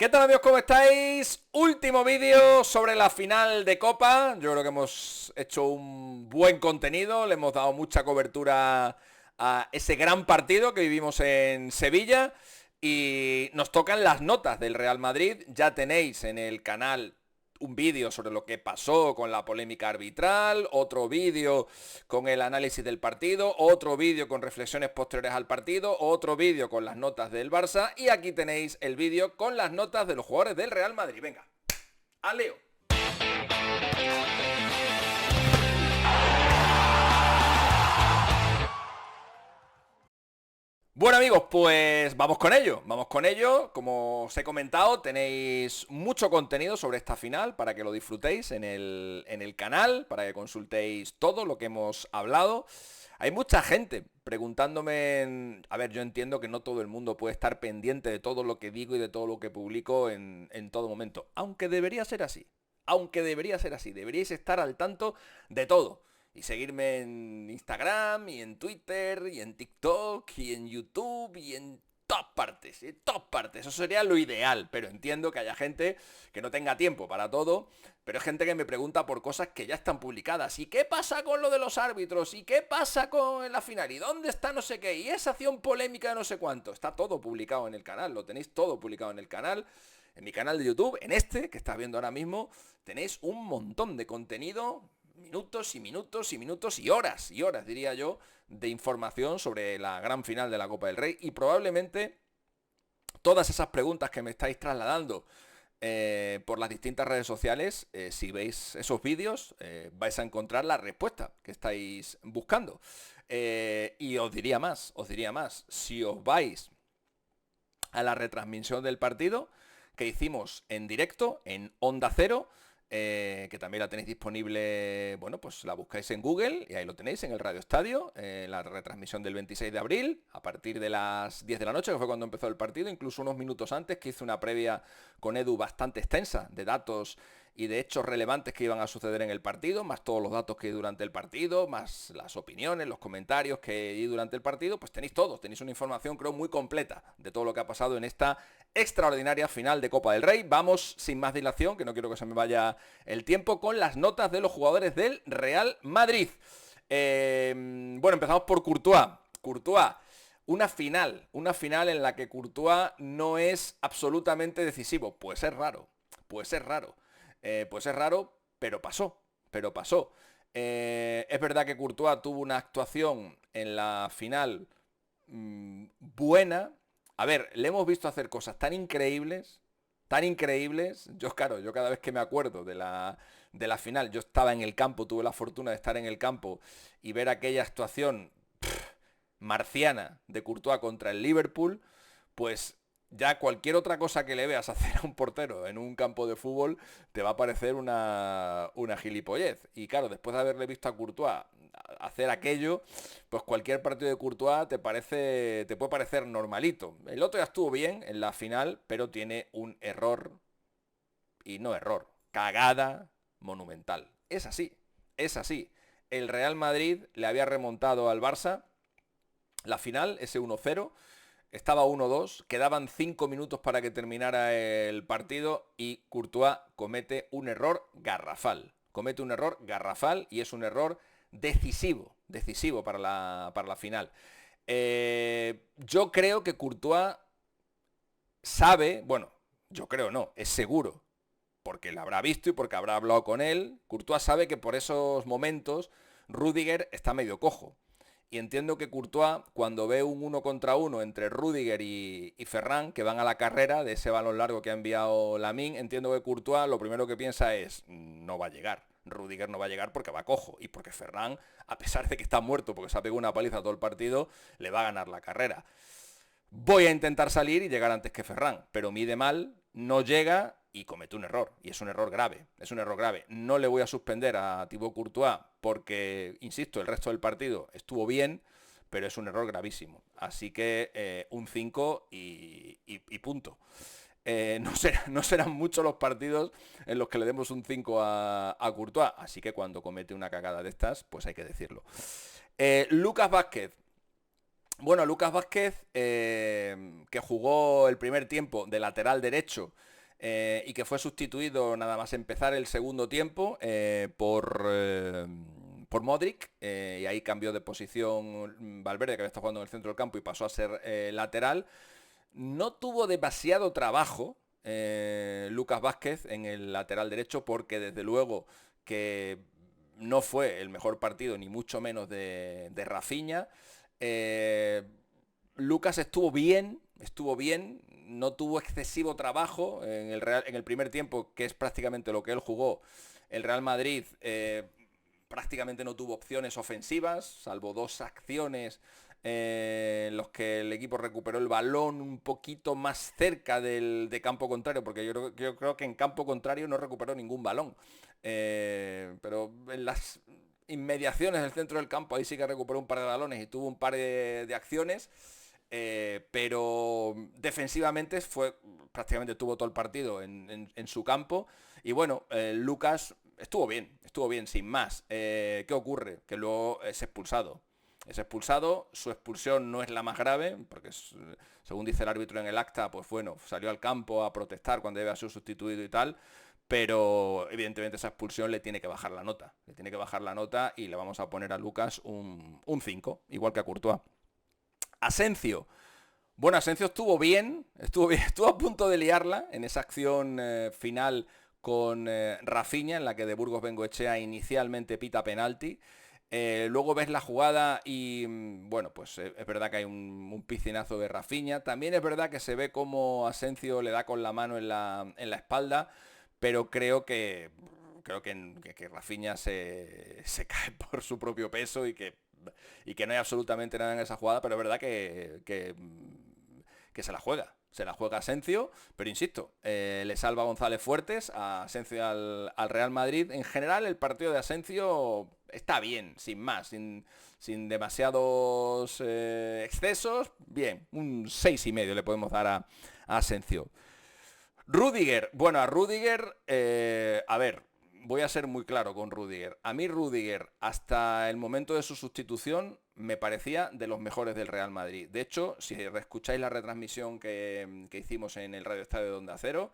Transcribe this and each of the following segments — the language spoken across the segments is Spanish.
¿Qué tal, amigos? ¿Cómo estáis? Último vídeo sobre la final de Copa. Yo creo que hemos hecho un buen contenido, le hemos dado mucha cobertura a ese gran partido que vivimos en Sevilla y nos tocan las notas del Real Madrid. Ya tenéis en el canal un vídeo sobre lo que pasó con la polémica arbitral, otro vídeo con el análisis del partido, otro vídeo con reflexiones posteriores al partido, otro vídeo con las notas del Barça y aquí tenéis el vídeo con las notas de los jugadores del Real Madrid. Venga, ¡al lío! Bueno, amigos, pues vamos con ello, como os he comentado, tenéis mucho contenido sobre esta final para que lo disfrutéis en el canal, para que consultéis todo lo que hemos hablado. Hay mucha gente preguntándome, a ver, yo entiendo que no todo el mundo puede estar pendiente de todo lo que digo y de todo lo que publico en todo momento, aunque debería ser así, deberíais estar al tanto de todo. Y seguirme en Instagram, y en Twitter, y en TikTok, y en YouTube, y en todas partes, Eso sería lo ideal, pero entiendo que haya gente que no tenga tiempo para todo, pero hay gente que me pregunta por cosas que ya están publicadas. ¿Y qué pasa con lo de los árbitros? ¿Y qué pasa con la final? ¿Y dónde está no sé qué? ¿Y esa acción polémica de no sé cuánto? Está todo publicado en el canal, lo tenéis todo publicado en el canal. En mi canal de YouTube, en este que estás viendo ahora mismo, tenéis un montón de contenido, minutos y minutos y minutos y horas, diría yo, de información sobre la gran final de la Copa del Rey y probablemente todas esas preguntas que me estáis trasladando por las distintas redes sociales, si veis esos vídeos, vais a encontrar la respuesta que estáis buscando. Y os diría más, si os vais a la retransmisión del partido que hicimos en directo, en Onda Cero, que también la tenéis disponible, bueno, pues la buscáis en Google y ahí lo tenéis en el Radio Estadio, la retransmisión del 26 de abril, a partir de las 10 de la noche, que fue cuando empezó el partido, incluso unos minutos antes, que hice una previa con Edu bastante extensa de datos y de hechos relevantes que iban a suceder en el partido, más todos los datos que hay durante el partido, más las opiniones, los comentarios que hay durante el partido, pues tenéis todo, tenéis una información creo muy completa de todo lo que ha pasado en esta extraordinaria final de Copa del Rey. Vamos sin más dilación, que no quiero que se me vaya el tiempo, con las notas de los jugadores del Real Madrid. Bueno, empezamos por Courtois. Una final en la que Courtois no es absolutamente decisivo. Puede ser raro, pero pasó. Es verdad que Courtois tuvo una actuación en la final buena. A ver, le hemos visto hacer cosas tan increíbles. Yo cada vez que me acuerdo de la final, yo estaba en el campo, tuve la fortuna de estar en el campo y ver aquella actuación marciana de Courtois contra el Liverpool, pues ya cualquier otra cosa que le veas hacer a un portero en un campo de fútbol te va a parecer una gilipollez. Y claro, después de haberle visto a Courtois hacer aquello, pues cualquier partido de Courtois te puede parecer normalito. El otro ya estuvo bien en la final, pero tiene un error, y no error, cagada monumental. Es así. El Real Madrid le había remontado al Barça la final, ese 1-0. Estaba 1-2, quedaban 5 minutos para que terminara el partido y Courtois comete un error garrafal. Y es un error decisivo para la final. Yo creo que Courtois sabe, bueno, yo creo no, es seguro, porque lo habrá visto y porque habrá hablado con él. Courtois sabe que por esos momentos Rüdiger está medio cojo. Y entiendo que Courtois, cuando ve un 1 contra 1 entre Rüdiger y Ferran, que van a la carrera de ese balón largo que ha enviado Lamine, entiendo que Courtois lo primero que piensa es, no va a llegar. Rüdiger no va a llegar porque va cojo. Y porque Ferran, a pesar de que está muerto porque se ha pegado una paliza todo el partido, le va a ganar la carrera. Voy a intentar salir y llegar antes que Ferran, pero mide mal, no llega y comete un error. Y es un error grave. No le voy a suspender a Thibaut Courtois porque, insisto, el resto del partido estuvo bien, pero es un error gravísimo. Así que un 5 y punto. No serán muchos los partidos en los que le demos un 5 a Courtois. Así que cuando comete una cagada de estas, pues hay que decirlo. Lucas Vázquez. Bueno, Lucas Vázquez, que jugó el primer tiempo de lateral derecho y que fue sustituido nada más empezar el segundo tiempo por Modric, y ahí cambió de posición Valverde, que había estado jugando en el centro del campo, y pasó a ser lateral. No tuvo demasiado trabajo Lucas Vázquez en el lateral derecho, porque desde luego que no fue el mejor partido, ni mucho menos de Rafinha. Eh, Lucas estuvo bien, no tuvo excesivo trabajo en el primer tiempo, que es prácticamente lo que él jugó. El Real Madrid prácticamente no tuvo opciones ofensivas, salvo dos acciones en los que el equipo recuperó el balón un poquito más cerca de campo contrario, porque yo creo que en campo contrario no recuperó ningún balón. Pero en las inmediaciones del centro del campo ahí sí que recuperó un par de balones y tuvo un par de acciones. Pero defensivamente prácticamente tuvo todo el partido en su campo. Y bueno, Lucas estuvo bien, sin más. ¿Qué ocurre? Que luego es expulsado. Es expulsado, su expulsión no es la más grave, porque según dice el árbitro en el acta, pues bueno, salió al campo a protestar cuando debe ser sustituido y tal, pero evidentemente esa expulsión le tiene que bajar la nota. Le tiene que bajar la nota y le vamos a poner a Lucas un 5, igual que a Courtois. Asensio. Bueno, Asensio estuvo bien, estuvo a punto de liarla en esa acción final con Rafinha, en la que de Burgos Bengoechea inicialmente pita penalti. Luego ves la jugada y, bueno, pues es verdad que hay un piscinazo de Rafinha. También es verdad que se ve como Asensio le da con la mano en la espalda, pero creo que Rafinha se cae por su propio peso y que no hay absolutamente nada en esa jugada, pero es verdad que se la juega Asensio, pero insisto, le salva a González Fuertes, a Asensio al Real Madrid. En general el partido de Asensio está bien, sin más, sin demasiados excesos, bien, un 6,5 le podemos dar a Asensio. Rudiger, bueno, a Rudiger, a ver, voy a ser muy claro con Rudiger. A mí Rudiger, hasta el momento de su sustitución, me parecía de los mejores del Real Madrid. De hecho, si escucháis la retransmisión que hicimos en el Radio Estadio de Onda Cero,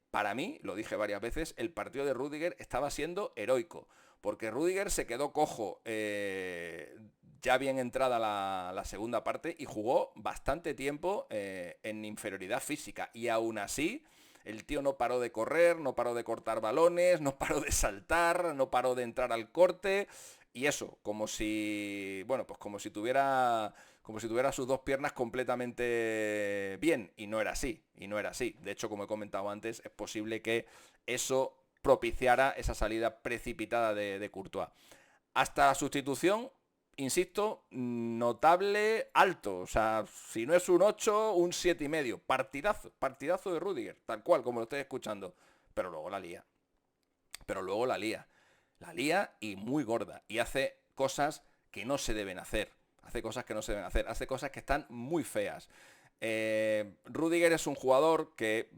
para mí, lo dije varias veces, el partido de Rudiger estaba siendo heroico. Porque Rudiger se quedó cojo ya bien entrada la segunda parte y jugó bastante tiempo en inferioridad física. Y aún así, el tío no paró de correr, no paró de cortar balones, no paró de saltar, no paró de entrar al corte. Y eso, como si, bueno, pues como si tuviera sus dos piernas completamente bien. Y no era así, y no era así. De hecho, como he comentado antes, es posible que eso propiciara esa salida precipitada de Courtois. Hasta la sustitución, insisto, notable alto. O sea, si no es un 8, un 7,5. Partidazo de Rudiger, tal cual, como lo estoy escuchando. Pero luego la lía. Pero luego la lía. La lía y muy gorda. Y hace cosas que no se deben hacer. Hace cosas que no se deben hacer. Hace cosas que están muy feas. Rudiger es un jugador que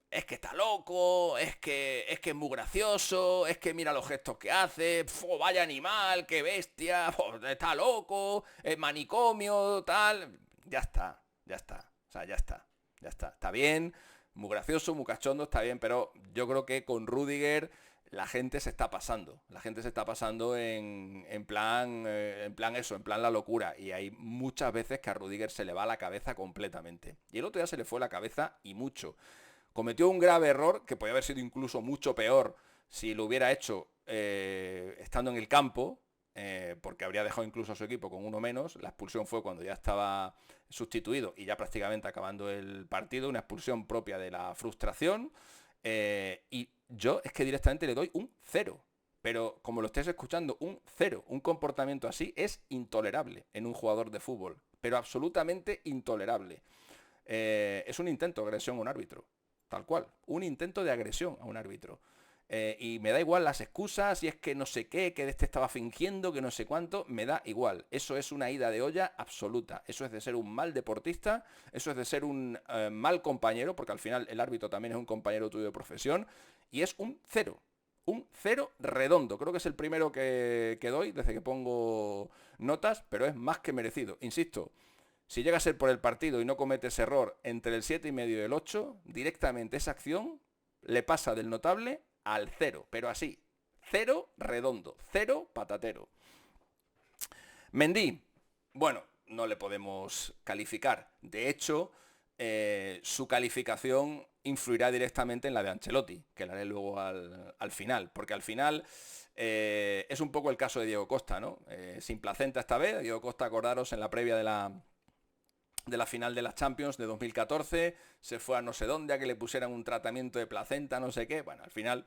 es que está loco, es que es muy gracioso, es que mira los gestos que hace, vaya animal, qué bestia, está loco, es manicomio, tal. Ya está, ya está, o sea, ya está, ya está. Está bien, muy gracioso, muy cachondo, está bien, pero yo creo que con Rudiger la gente se está pasando. La gente se está pasando en plan eso, en plan la locura. Y hay muchas veces que a Rudiger se le va la cabeza completamente. Y el otro día se le fue la cabeza y mucho. Cometió un grave error que podía haber sido incluso mucho peor si lo hubiera hecho estando en el campo, porque habría dejado incluso a su equipo con uno menos. La expulsión fue cuando ya estaba sustituido y ya prácticamente acabando el partido, una expulsión propia de la frustración. Y yo es que directamente le doy un 0. Pero como lo estés escuchando, un 0. Un comportamiento así es intolerable en un jugador de fútbol, pero absolutamente intolerable. Es un intento de agresión a un árbitro. Tal cual, un intento de agresión a un árbitro. Y me da igual las excusas, y es que no sé qué, que este estaba fingiendo, que no sé cuánto, me da igual. Eso es una ida de olla absoluta. Eso es de ser un mal deportista, eso es de ser un mal compañero, porque al final el árbitro también es un compañero tuyo de profesión, y es un 0. Un 0 redondo. Creo que es el primero que doy desde que pongo notas, pero es más que merecido. Insisto, si llega a ser por el partido y no cometes error entre el 7,5 y el 8, directamente esa acción le pasa del notable al 0, pero así. 0 redondo, 0 patatero. Mendy, bueno, no le podemos calificar. De hecho, su calificación influirá directamente en la de Ancelotti, que la haré luego al final, porque al final es un poco el caso de Diego Costa, ¿no? Sin placenta esta vez. Diego Costa, acordaros, en la previa de la final de la Champions de 2014, se fue a no sé dónde a que le pusieran un tratamiento de placenta, no sé qué. Bueno, al final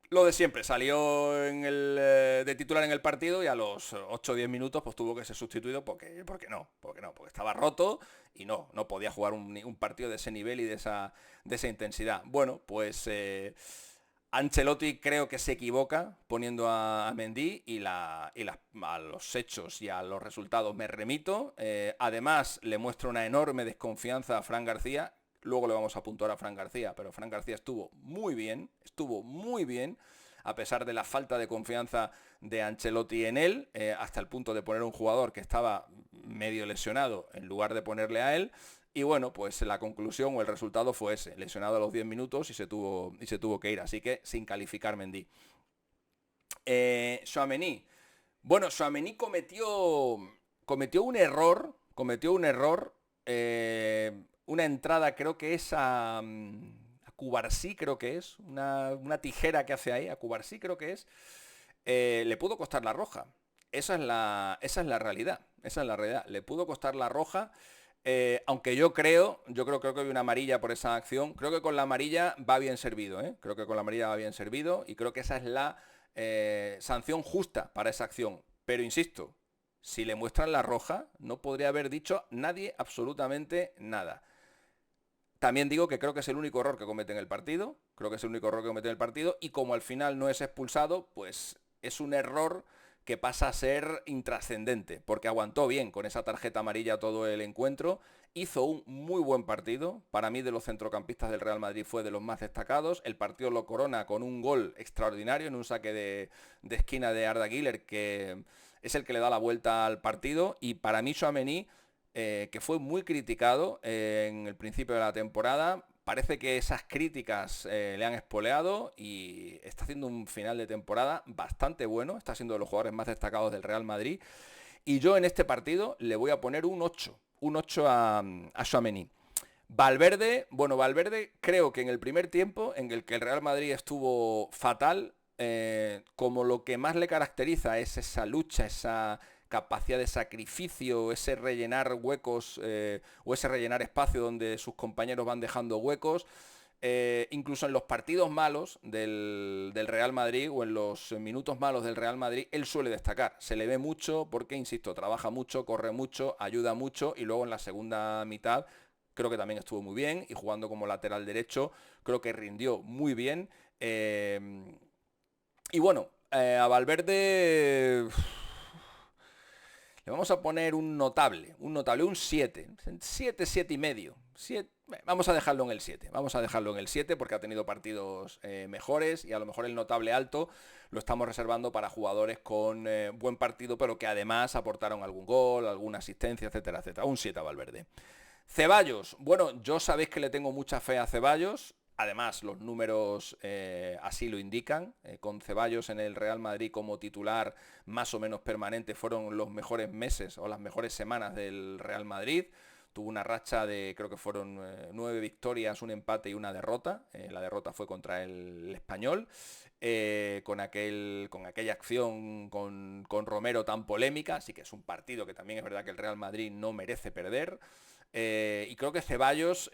lo de siempre, salió de titular en el partido y a los 8 o 10 minutos pues tuvo que ser sustituido porque estaba roto y no podía jugar un partido de ese nivel y de esa intensidad. Bueno, pues Ancelotti creo que se equivoca poniendo a Mendy y a los hechos y a los resultados me remito. Además le muestra una enorme desconfianza a Fran García. Luego le vamos a puntuar a Fran García, pero Fran García estuvo muy bien, a pesar de la falta de confianza de Ancelotti en él, hasta el punto de poner un jugador que estaba medio lesionado en lugar de ponerle a él. Y bueno, pues la conclusión o el resultado fue ese, lesionado a los 10 minutos y se tuvo que ir, así que sin calificar Mendy. Tchouaméni. Bueno, Tchouaméni cometió un error, una entrada creo que es a Cubarsí, creo que es, una tijera que hace ahí, a Cubarsí creo que es, le pudo costar la roja. Esa es la realidad, le pudo costar la roja, aunque yo creo que hay una amarilla por esa acción. Creo que con la amarilla va bien servido, creo que con la amarilla va bien servido y creo que esa es la sanción justa para esa acción. Pero insisto, si le muestran la roja, no podría haber dicho nadie absolutamente nada. También digo que creo que es el único error que comete en el partido. Y como al final no es expulsado, pues es un error que pasa a ser intrascendente, porque aguantó bien con esa tarjeta amarilla todo el encuentro, hizo un muy buen partido. Para mí, de los centrocampistas del Real Madrid fue de los más destacados. El partido lo corona con un gol extraordinario en un saque de esquina de Arda Güler, que es el que le da la vuelta al partido. Y para mí Tchouaméni, que fue muy criticado en el principio de la temporada, parece que esas críticas le han espoleado y está haciendo un final de temporada bastante bueno, está siendo de los jugadores más destacados del Real Madrid. Y yo en este partido le voy a poner un 8 a Tchouaméni. Valverde creo que en el primer tiempo, en el que el Real Madrid estuvo fatal, como lo que más le caracteriza es esa lucha, esa capacidad de sacrificio, ese rellenar huecos o ese rellenar espacio donde sus compañeros van dejando huecos. Incluso en los partidos malos del Real Madrid o en los minutos malos del Real Madrid, él suele destacar. Se le ve mucho porque, insisto, trabaja mucho, corre mucho, ayuda mucho y luego en la segunda mitad creo que también estuvo muy bien y jugando como lateral derecho creo que rindió muy bien. Y bueno, a Valverde le vamos a poner un notable, un 7, 7 y medio. Vamos a dejarlo en el 7, porque ha tenido partidos mejores y a lo mejor el notable alto lo estamos reservando para jugadores con buen partido, pero que además aportaron algún gol, alguna asistencia, etcétera, etcétera. Un 7 a Valverde. Ceballos, bueno, yo sabéis que le tengo mucha fe a Ceballos. Además, los números así lo indican. Con Ceballos en el Real Madrid como titular más o menos permanente fueron los mejores meses o las mejores semanas del Real Madrid. Tuvo una racha de, creo que fueron 9 victorias, un empate y una derrota. La derrota fue contra el Español, con aquella acción con Romero tan polémica. Así que es un partido que también es verdad que el Real Madrid no merece perder. Y creo que Ceballos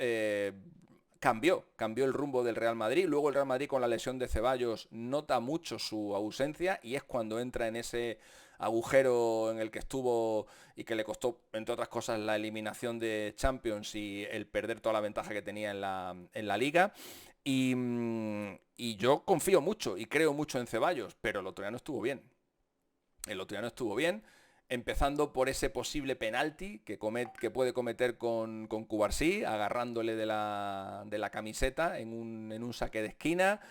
cambió el rumbo del Real Madrid. Luego el Real Madrid, con la lesión de Ceballos, nota mucho su ausencia y es cuando entra en ese agujero en el que estuvo y que le costó, entre otras cosas, la eliminación de Champions y el perder toda la ventaja que tenía en la Liga. Y yo confío mucho y creo mucho en Ceballos, pero el otro día no estuvo bien. Empezando por ese posible penalti que puede cometer con Cubarsí, agarrándole de la camiseta en un saque de esquina.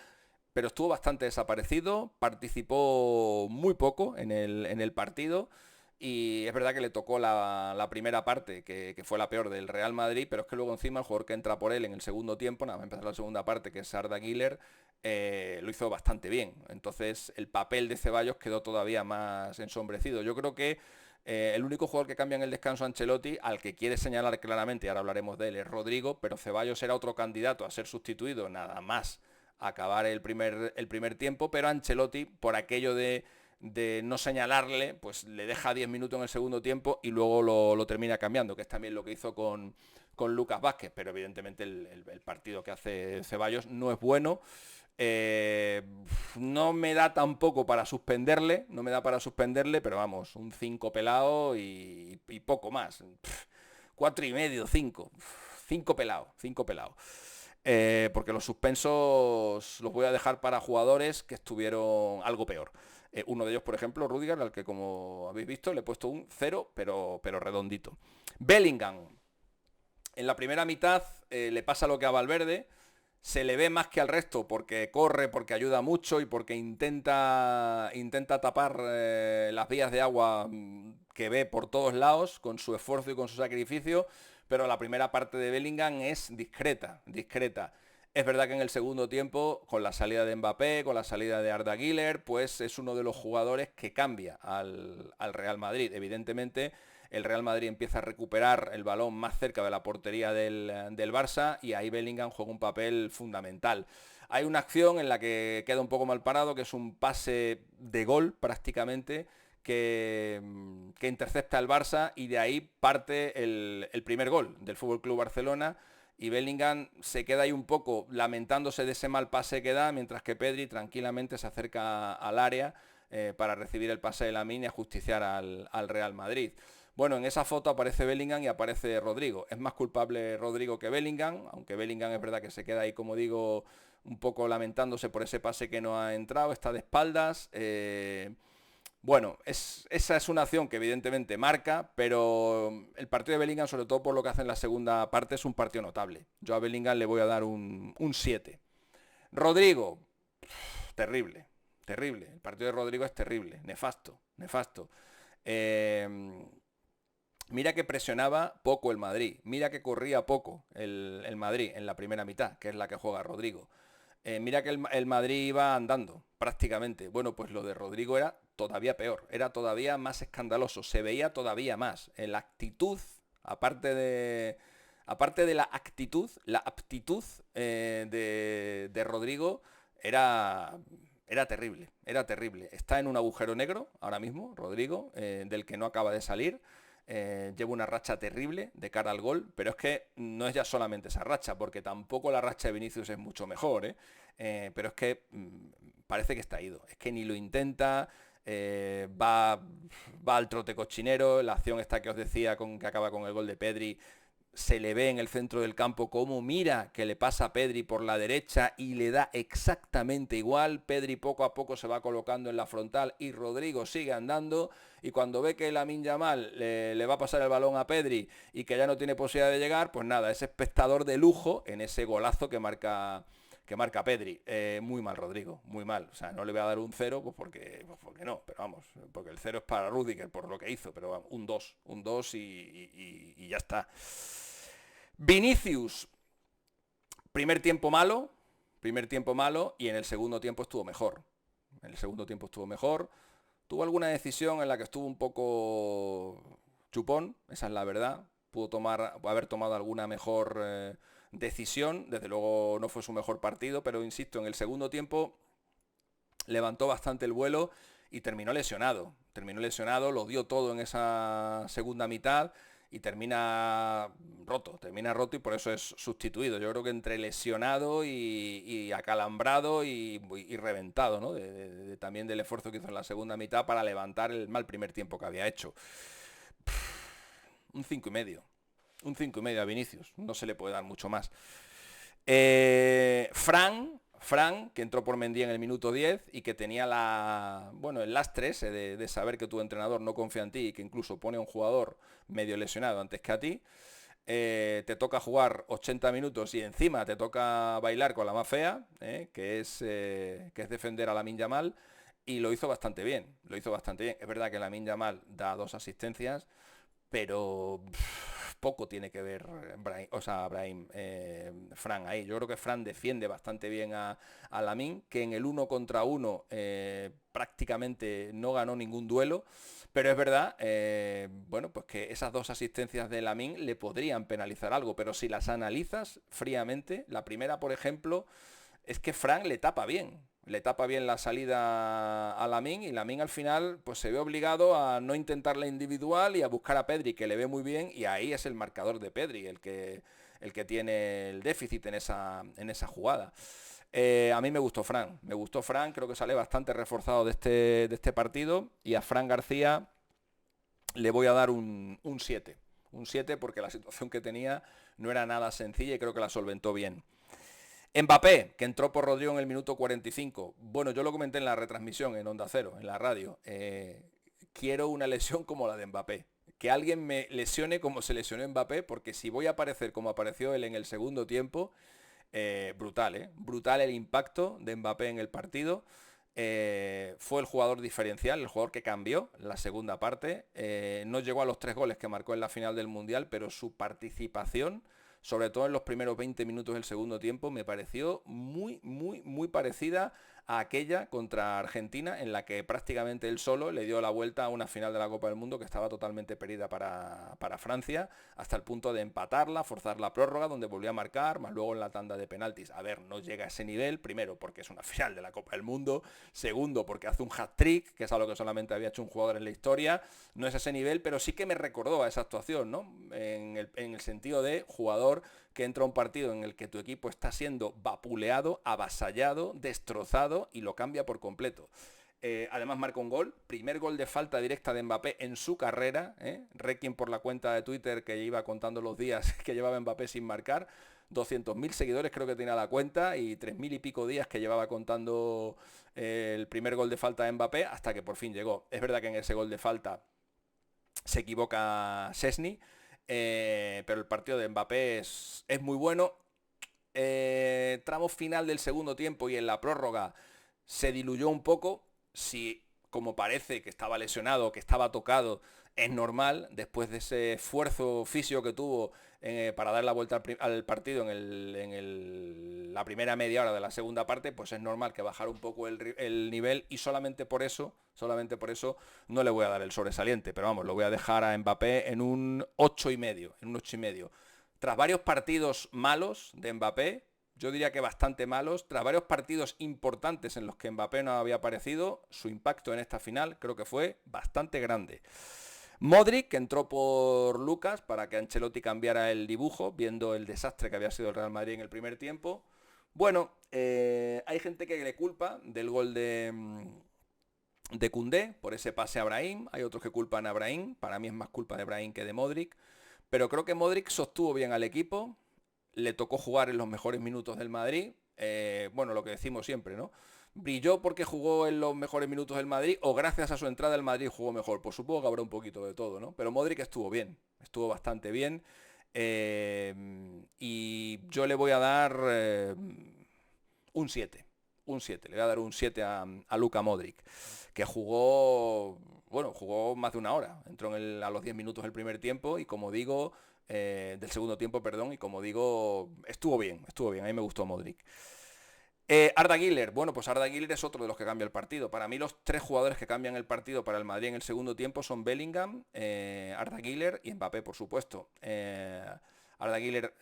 pero estuvo bastante desaparecido, participó muy poco en el partido. Y es verdad que le tocó la primera parte, que fue la peor del Real Madrid, pero es que luego encima el jugador que entra por él en el segundo tiempo, nada más empezar la segunda parte, que es Arda Güler, lo hizo bastante bien. Entonces el papel de Ceballos quedó todavía más ensombrecido. Yo creo que el único jugador que cambia en el descanso Ancelotti, al que quiere señalar claramente, y ahora hablaremos de él, es Rodrigo, pero Ceballos era otro candidato a ser sustituido nada más a acabar el primer tiempo, pero Ancelotti, por aquello de no señalarle, pues le deja 10 minutos en el segundo tiempo y luego lo termina cambiando, que es también lo que hizo con Lucas Vázquez, pero evidentemente el partido que hace Ceballos no es bueno. No me da tampoco para suspenderle, no me da para suspenderle, pero vamos, un 5 pelado y poco más. 4,5, 5. 5 pelado, 5 pelado. Porque los suspensos los voy a dejar para jugadores que estuvieron algo peor. Uno de ellos, por ejemplo, Rudiger, al que como habéis visto le he puesto un 0, pero redondito. Bellingham, en la primera mitad le pasa lo que a Valverde, se le ve más que al resto porque corre, porque ayuda mucho y porque intenta tapar las vías de agua que ve por todos lados con su esfuerzo y con su sacrificio, pero la primera parte de Bellingham es discreta. Es verdad que en el segundo tiempo, con la salida de Mbappé, con la salida de Arda Güler, pues es uno de los jugadores que cambia al Real Madrid. Evidentemente, el Real Madrid empieza a recuperar el balón más cerca de la portería del Barça y ahí Bellingham juega un papel fundamental. Hay una acción en la que queda un poco mal parado, que es un pase de gol prácticamente, que intercepta el Barça y de ahí parte el primer gol del FC Barcelona. Y Bellingham se queda ahí un poco lamentándose de ese mal pase que da, mientras que Pedri tranquilamente se acerca al área para recibir el pase de Lamine y ajusticiar al Real Madrid. Bueno, en esa foto aparece Bellingham y aparece Rodrigo. Es más culpable Rodrigo que Bellingham, aunque Bellingham es verdad que se queda ahí, como digo, un poco lamentándose por ese pase que no ha entrado, está de espaldas. Bueno, esa es una acción que evidentemente marca, pero el partido de Bellingham, sobre todo por lo que hace en la segunda parte, es un partido notable. Yo a Bellingham le voy a dar un 7. Rodrigo, terrible. El partido de Rodrigo es terrible, nefasto. Mira que presionaba poco el Madrid, mira que corría poco el Madrid en la primera mitad, que es la que juega Rodrigo. Mira que el Madrid iba andando, prácticamente. Bueno, pues lo de Rodrigo era todavía peor, era todavía más escandaloso, se veía todavía más. La actitud, aparte de la actitud, la aptitud de Rodrigo era terrible. Está en un agujero negro ahora mismo, Rodrigo, del que no acaba de salir. Lleva una racha terrible de cara al gol, pero es que no es ya solamente esa racha, porque tampoco la racha de Vinicius es mucho mejor, pero es que parece que está ido, es que ni lo intenta, va al trote cochinero, la acción esta que os decía que acaba con el gol de Pedri, se le ve en el centro del campo como mira que le pasa a Pedri por la derecha y le da exactamente igual. Pedri poco a poco se va colocando en la frontal y Rodrigo sigue andando, y cuando ve que Lamine Yamal le va a pasar el balón a Pedri y que ya no tiene posibilidad de llegar, pues nada, es espectador de lujo en ese golazo que marca Pedri. Muy mal Rodrigo, muy mal. O sea, no le voy a dar un 0 pues porque no, pero vamos, porque el 0 es para Rudiger por lo que hizo, pero vamos, un 2 y ya está. Vinicius, primer tiempo malo y en el segundo tiempo estuvo mejor. Tuvo alguna decisión en la que estuvo un poco chupón, esa es la verdad. Pudo haber tomado alguna mejor decisión. Desde luego no fue su mejor partido, pero insisto, en el segundo tiempo levantó bastante el vuelo y terminó lesionado, lo dio todo en esa segunda mitad y termina roto y por eso es sustituido. Yo creo que entre lesionado y acalambrado y reventado, ¿no? También del esfuerzo que hizo en la segunda mitad para levantar el mal primer tiempo que había hecho. Un 5,5 a Vinicius, no se le puede dar mucho más. Fran, que entró por Mendy en el minuto 10 y que tenía el lastre ese de saber que tu entrenador no confía en ti y que incluso pone a un jugador medio lesionado antes que a ti. te toca jugar 80 minutos y encima te toca bailar con la más fea, que es defender a Lamine Yamal, y lo hizo bastante bien, lo hizo bastante bien. Es verdad que Lamine Yamal da 2 asistencias, pero poco tiene que ver Fran ahí. Yo creo que Fran defiende bastante bien a Lamine, que en el uno contra uno prácticamente no ganó ningún duelo, pero es verdad, bueno, pues que esas 2 asistencias de Lamine le podrían penalizar algo, pero si las analizas fríamente, la primera, por ejemplo, es que Fran le tapa bien la salida a Lamine, y Lamine al final pues se ve obligado a no intentar la individual y a buscar a Pedri, que le ve muy bien, y ahí es el marcador de Pedri el que tiene el déficit en esa jugada. A mí me gustó Fran, creo que sale bastante reforzado de este partido, y a Fran García le voy a dar un 7. Un 7 porque la situación que tenía no era nada sencilla y creo que la solventó bien. Mbappé, que entró por Rodrigo en el minuto 45. Bueno, yo lo comenté en la retransmisión, en Onda Cero, en la radio. Quiero una lesión como la de Mbappé. Que alguien me lesione como se lesionó Mbappé, porque si voy a aparecer como apareció él en el segundo tiempo, brutal, ¿eh? Brutal el impacto de Mbappé en el partido. Fue el jugador diferencial, el jugador que cambió la segunda parte. No llegó a los 3 goles que marcó en la final del Mundial, pero su participación, sobre todo en los primeros 20 minutos del segundo tiempo, me pareció muy, muy, muy parecida a aquella contra Argentina, en la que prácticamente él solo le dio la vuelta a una final de la Copa del Mundo que estaba totalmente perdida para Francia, hasta el punto de empatarla, forzar la prórroga, donde volvió a marcar, más luego en la tanda de penaltis. A ver, no llega a ese nivel, primero porque es una final de la Copa del Mundo, segundo porque hace un hat-trick, que es algo que solamente había hecho un jugador en la historia. No es ese nivel, pero sí que me recordó a esa actuación, ¿no? En el sentido de jugador que entra a un partido en el que tu equipo está siendo vapuleado, avasallado, destrozado, y lo cambia por completo. Además marca un gol, primer gol de falta directa de Mbappé en su carrera, Requiem por la cuenta de Twitter que iba contando los días que llevaba Mbappé sin marcar. 200.000 seguidores creo que tenía la cuenta, y 3.000 y pico días que llevaba contando el primer gol de falta de Mbappé, hasta que por fin llegó. Es verdad que en ese gol de falta se equivoca Szczęsny, pero el partido de Mbappé es muy bueno. Tramo final del segundo tiempo y en la prórroga se diluyó un poco. Si, como parece que estaba lesionado, que estaba tocado, es normal, después de ese esfuerzo físico que tuvo para dar la vuelta al partido la primera media hora de la segunda parte, pues es normal que bajara un poco el nivel, y solamente por eso no le voy a dar el sobresaliente, pero vamos, lo voy a dejar a Mbappé en un 8,5, en un 8,5. Tras varios partidos malos de Mbappé, yo diría que bastante malos, tras varios partidos importantes en los que Mbappé no había aparecido, su impacto en esta final creo que fue bastante grande. Modric, que entró por Lucas para que Ancelotti cambiara el dibujo, viendo el desastre que había sido el Real Madrid en el primer tiempo. Bueno, hay gente que le culpa del gol de Koundé por ese pase a Brahim, hay otros que culpan a Brahim, para mí es más culpa de Brahim que de Modric, pero creo que Modric sostuvo bien al equipo, le tocó jugar en los mejores minutos del Madrid, bueno, lo que decimos siempre, ¿no? ¿Brilló porque jugó en los mejores minutos del Madrid, o gracias a su entrada el Madrid jugó mejor? Pues supongo que habrá un poquito de todo, ¿no? Pero Modric estuvo bien, estuvo bastante bien, y yo le voy a dar un 7. Un 7, le voy a dar un 7 a Luka Modric, que jugó más de una hora. Entró a los 10 minutos del primer tiempo, y como digo, del segundo tiempo, perdón, y como digo, estuvo bien, a mí me gustó Modric. Arda Güler, bueno, pues Arda Güler es otro de los que cambia el partido. Para mí los 3 jugadores que cambian el partido para el Madrid en el segundo tiempo son Bellingham, Arda Güler y Mbappé, por supuesto. Arda Güler,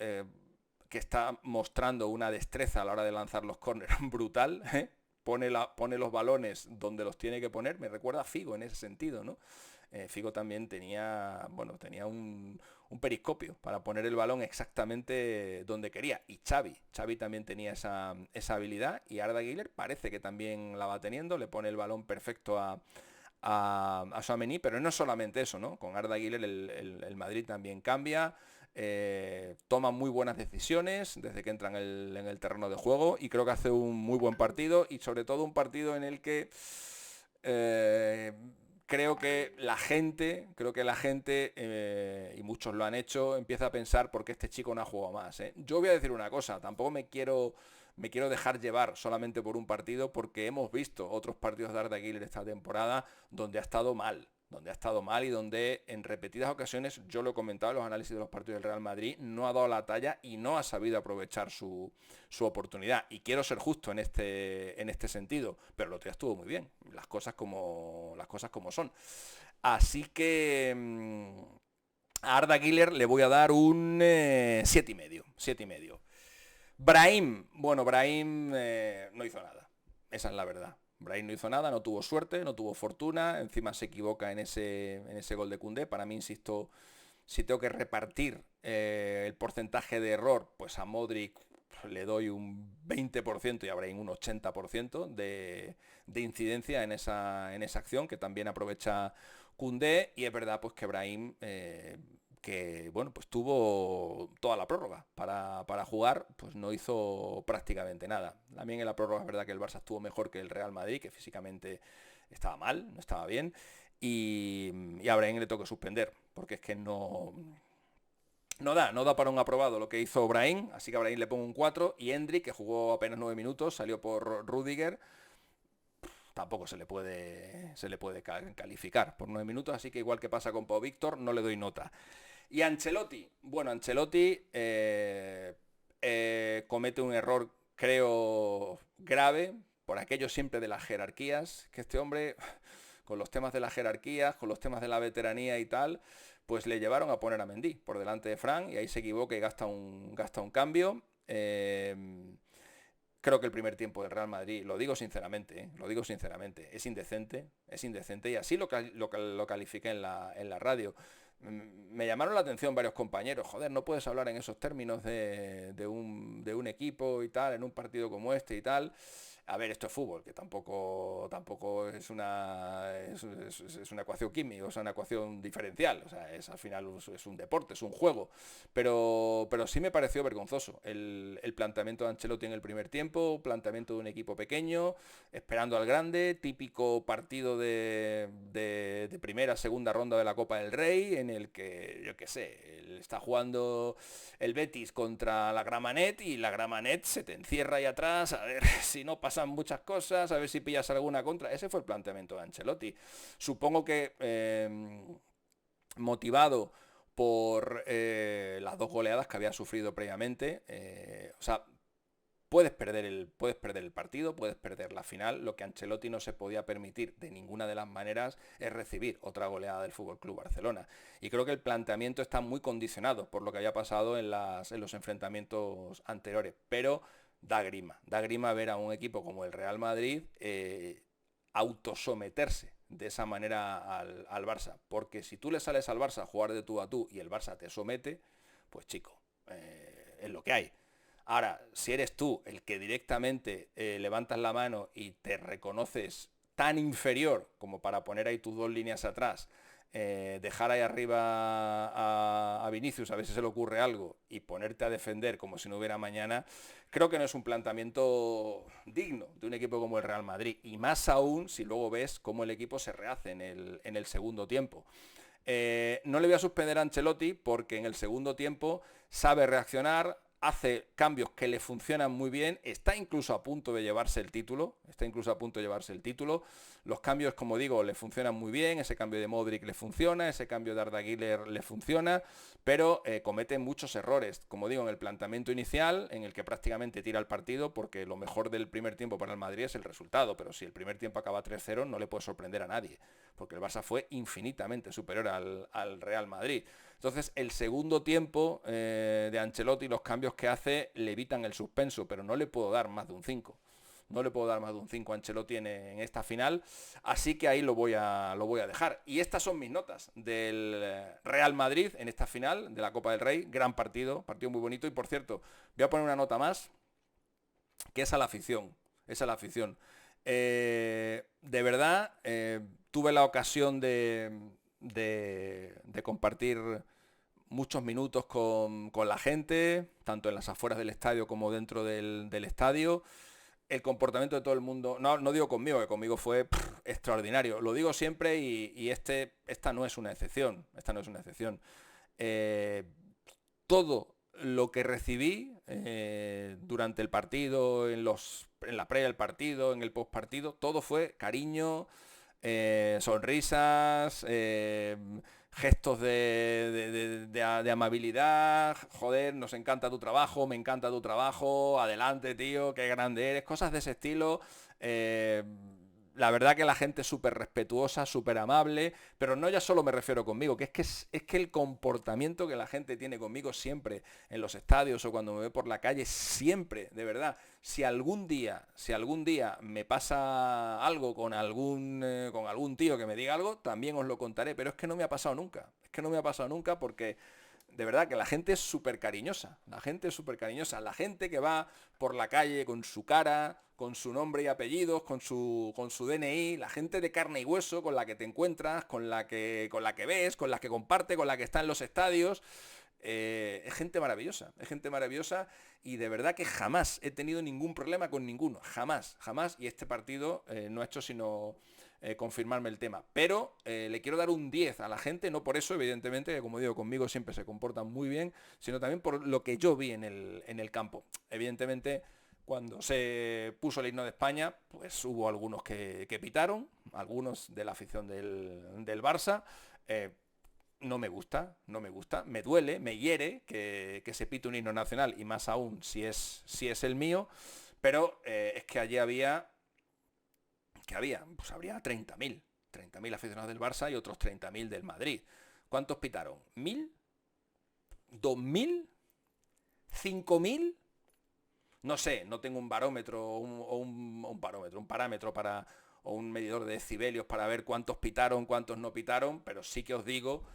que está mostrando una destreza a la hora de lanzar los córneres brutal, ¿eh? Pone los balones donde los tiene que poner. Me recuerda a Figo en ese sentido, ¿no? Figo también tenía un periscopio para poner el balón exactamente donde quería. Y Xavi también tenía esa habilidad, y Arda Güler parece que también la va teniendo, le pone el balón perfecto a Tchouaméni, pero no es solamente eso, ¿no? Con Arda Güler el Madrid también cambia, toma muy buenas decisiones desde que entra en el terreno de juego, y creo que hace un muy buen partido, y sobre todo un partido en el que creo que la gente y muchos lo han hecho, empieza a pensar por qué este chico no ha jugado más, ¿eh? Yo voy a decir una cosa, tampoco me quiero dejar llevar solamente por un partido, porque hemos visto otros partidos de Arda Güler esta temporada donde ha estado mal y donde en repetidas ocasiones, yo lo he comentado en los análisis de los partidos del Real Madrid, no ha dado la talla y no ha sabido aprovechar su oportunidad. Y quiero ser justo en este sentido, pero el otro día estuvo muy bien, las cosas como son. Así que a Arda Güler le voy a dar un 7,5. 7,5. Brahim no hizo nada. Esa es la verdad. Brahim no hizo nada, no tuvo suerte, no tuvo fortuna, encima se equivoca en ese gol de Koundé. Para mí, insisto, si tengo que repartir el porcentaje de error, pues a Modric le doy un 20% y a Brahim un 80% de incidencia en esa acción, que también aprovecha Koundé. Y es verdad pues que Brahim que bueno, pues tuvo toda la prórroga para jugar, pues no hizo prácticamente nada. También en la prórroga es verdad que el Barça estuvo mejor que el Real Madrid, que físicamente estaba mal, no estaba bien, y a Brahim le toca suspender, porque es que no da para un aprobado lo que hizo Brahim, así que a Brahim le pongo un 4, y Endrick, que jugó apenas 9 minutos, salió por Rudiger, tampoco se le puede calificar por 9 minutos, así que igual que pasa con Pau Víctor, no le doy nota. Y Ancelotti, bueno, Ancelotti comete un error, creo, grave, por aquello siempre de las jerarquías, que este hombre, con los temas de las jerarquías, con los temas de la veteranía y tal, pues le llevaron a poner a Mendy por delante de Fran, y ahí se equivoca y gasta un cambio. Creo que el primer tiempo del Real Madrid, lo digo sinceramente, es indecente, y así lo califiqué en la radio. Me llamaron la atención varios compañeros, joder, no puedes hablar en esos términos de un equipo y tal, en un partido como este y tal. A ver, esto es fútbol, que tampoco es es una ecuación química, o sea, una ecuación diferencial, o sea, al final es un deporte, es un juego, pero sí me pareció vergonzoso el planteamiento de Ancelotti en el primer tiempo, planteamiento de un equipo pequeño, esperando al grande, típico partido de primera, segunda ronda de la Copa del Rey, en el que, yo qué sé, está jugando el Betis contra la Gramanet, y la Gramanet se te encierra ahí atrás, a ver si no pasan muchas cosas, a ver si pillas alguna contra. Ese fue el planteamiento de Ancelotti. Supongo que motivado por las dos goleadas que había sufrido previamente, o sea, puedes perder el partido, puedes perder la final. Lo que Ancelotti no se podía permitir de ninguna de las maneras es recibir otra goleada del Fútbol Club Barcelona. Y creo que el planteamiento está muy condicionado por lo que haya pasado en los enfrentamientos anteriores. Pero da grima ver a un equipo como el Real Madrid autosometerse de esa manera al Barça. Porque si tú le sales al Barça a jugar de tú a tú y el Barça te somete, pues chico, es lo que hay. Ahora, si eres tú el que directamente levantas la mano y te reconoces tan inferior como para poner ahí tus dos líneas atrás, dejar ahí arriba a Vinicius a ver si se le ocurre algo y ponerte a defender como si no hubiera mañana, creo que no es un planteamiento digno de un equipo como el Real Madrid. Y más aún si luego ves cómo el equipo se rehace en el segundo tiempo. No le voy a suspender a Ancelotti porque en el segundo tiempo sabe reaccionar, hace cambios que le funcionan muy bien, está incluso a punto de llevarse el título, los cambios, como digo, le funcionan muy bien, ese cambio de Modric le funciona, ese cambio de Arda Güler le funciona, pero comete muchos errores, como digo, en el planteamiento inicial, en el que prácticamente tira el partido, porque lo mejor del primer tiempo para el Madrid es el resultado, pero si el primer tiempo acaba 3-0 no le puede sorprender a nadie, porque el Barça fue infinitamente superior al Real Madrid. Entonces, el segundo tiempo de Ancelotti, los cambios que hace le evitan el suspenso, pero no le puedo dar más de un 5. No le puedo dar más de un 5 a Ancelotti en esta final, así que ahí lo voy a dejar. Y estas son mis notas del Real Madrid en esta final de la Copa del Rey. Gran partido muy bonito. Y por cierto, voy a poner una nota más, que es a la afición. De verdad, tuve la ocasión de compartir muchos minutos con la gente, tanto en las afueras del estadio como dentro del estadio. el comportamiento de todo el mundo, no digo conmigo, que conmigo fue extraordinario, lo digo siempre y esta no es una excepción, esta no es una excepción. Eh, Todo lo que recibí durante el partido, en la previa del partido, en el postpartido, todo fue cariño, sonrisas, gestos de amabilidad, joder, nos encanta tu trabajo, me encanta tu trabajo, adelante tío, qué grande eres, cosas de ese estilo. eh, la verdad que la gente es súper respetuosa, súper amable, pero no ya solo me refiero conmigo, es que el comportamiento que la gente tiene conmigo siempre en los estadios o cuando me ve por la calle, siempre, de verdad. Si algún día me pasa algo con algún tío que me diga algo, también os lo contaré, pero es que no me ha pasado nunca. Es que no me ha pasado nunca porque de verdad que la gente es súper cariñosa. La gente es súper cariñosa. La gente que va por la calle con su cara, con su nombre y apellidos, con su DNI, la gente de carne y hueso con la que te encuentras, con la que ves, con la que comparte, con la que está en los estadios. Es gente maravillosa y de verdad que jamás he tenido ningún problema con ninguno, jamás, jamás, y este partido no ha hecho sino confirmarme el tema, pero le quiero dar un 10 a la gente, no por eso evidentemente, que como digo, conmigo siempre se comportan muy bien, sino también por lo que yo vi en el campo. Evidentemente, cuando se puso el himno de España, pues hubo algunos que pitaron, algunos de la afición del Barça. eh, no me gusta, no me gusta, me duele, me hiere que se pite un himno nacional y más aún si es el mío, pero es que allí pues habría 30.000 aficionados del Barça y otros 30.000 del Madrid. ¿Cuántos pitaron? ¿1.000? ¿2.000? ¿5.000? No sé, no tengo un barómetro un parámetro o un medidor de decibelios para ver cuántos pitaron, cuántos no pitaron, pero sí que os digo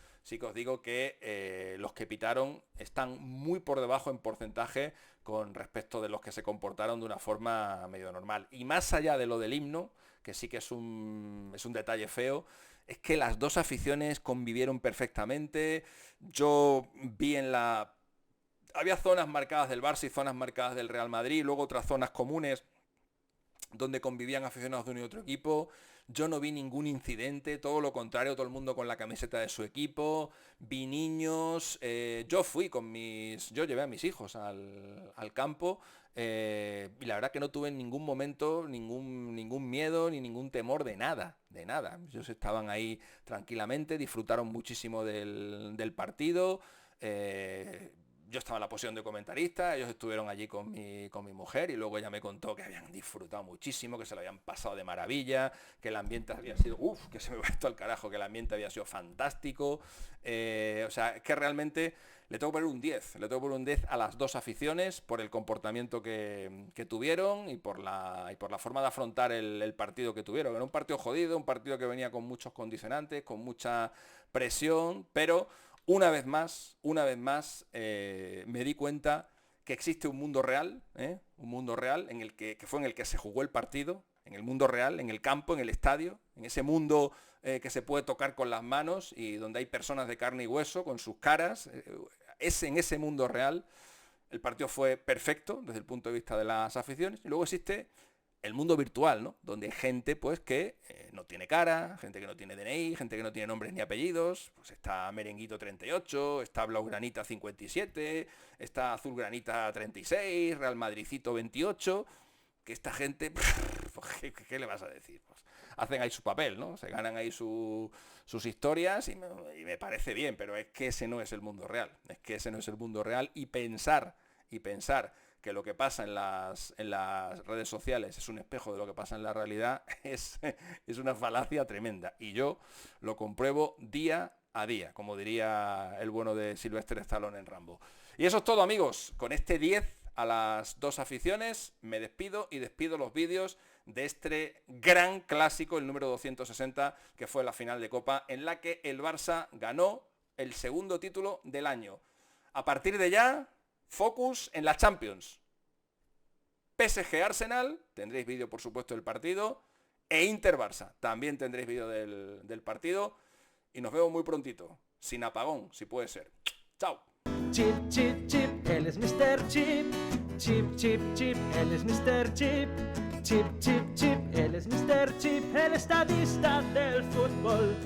que los que pitaron están muy por debajo en porcentaje con respecto de los que se comportaron de una forma medio normal. Y más allá de lo del himno, que sí que es un detalle feo, es que las dos aficiones convivieron perfectamente. Yo vi había zonas marcadas del Barça y zonas marcadas del Real Madrid, y luego otras zonas comunes donde convivían aficionados de uno y otro equipo. Yo no vi ningún incidente, todo lo contrario, todo el mundo con la camiseta de su equipo, vi niños, yo llevé a mis hijos al campo y la verdad que no tuve en ningún momento ningún miedo ni ningún temor de nada, de nada. Ellos estaban ahí tranquilamente, disfrutaron muchísimo del partido. Yo estaba en la posición de comentarista, ellos estuvieron allí con mi mujer y luego ella me contó que habían disfrutado muchísimo, que se lo habían pasado de maravilla, que el ambiente había sido, que se me va esto al carajo, que el ambiente había sido fantástico. O sea, es que realmente le tengo que poner un 10, le tengo que poner un 10 a las dos aficiones por el comportamiento que tuvieron y por la forma de afrontar el partido que tuvieron. Era un partido jodido, un partido que venía con muchos condicionantes, con mucha presión, pero una vez más, me di cuenta que existe un mundo real en el que fue en el que se jugó el partido, en el mundo real, en el campo, en el estadio, en ese mundo que se puede tocar con las manos y donde hay personas de carne y hueso con sus caras. En ese mundo real el partido fue perfecto desde el punto de vista de las aficiones. Y luego existe el mundo virtual, ¿no? Donde hay gente pues que no tiene cara, gente que no tiene DNI, gente que no tiene nombres ni apellidos. Pues está Merenguito 38, está Blaugranita 57, está Azulgranita 36, Real Madridcito 28. Que esta gente, pues, ¿qué le vas a decir? Pues hacen ahí su papel, ¿no? Se ganan ahí sus historias y me parece bien, pero es que ese no es el mundo real. Es que ese no es el mundo real y pensar que lo que pasa en las redes sociales es un espejo de lo que pasa en la realidad es una falacia tremenda. Y yo lo compruebo día a día, como diría el bueno de Sylvester Stallone en Rambo. Y eso es todo, amigos. Con este 10 a las dos aficiones me despido y despido los vídeos de este gran clásico, el número 260, que fue la final de Copa, en la que el Barça ganó el segundo título del año. A partir de ya, focus en la Champions. PSG Arsenal, tendréis vídeo por supuesto del partido, e Inter Barça, también tendréis vídeo del partido, y nos vemos muy prontito, sin apagón, si puede ser. ¡Chao! Chip, chip, chip, él es Mr. Chip. Chip, chip, chip, él es Mr. Chip. Chip, chip, chip, él es Mr. Chip, el estadista del fútbol.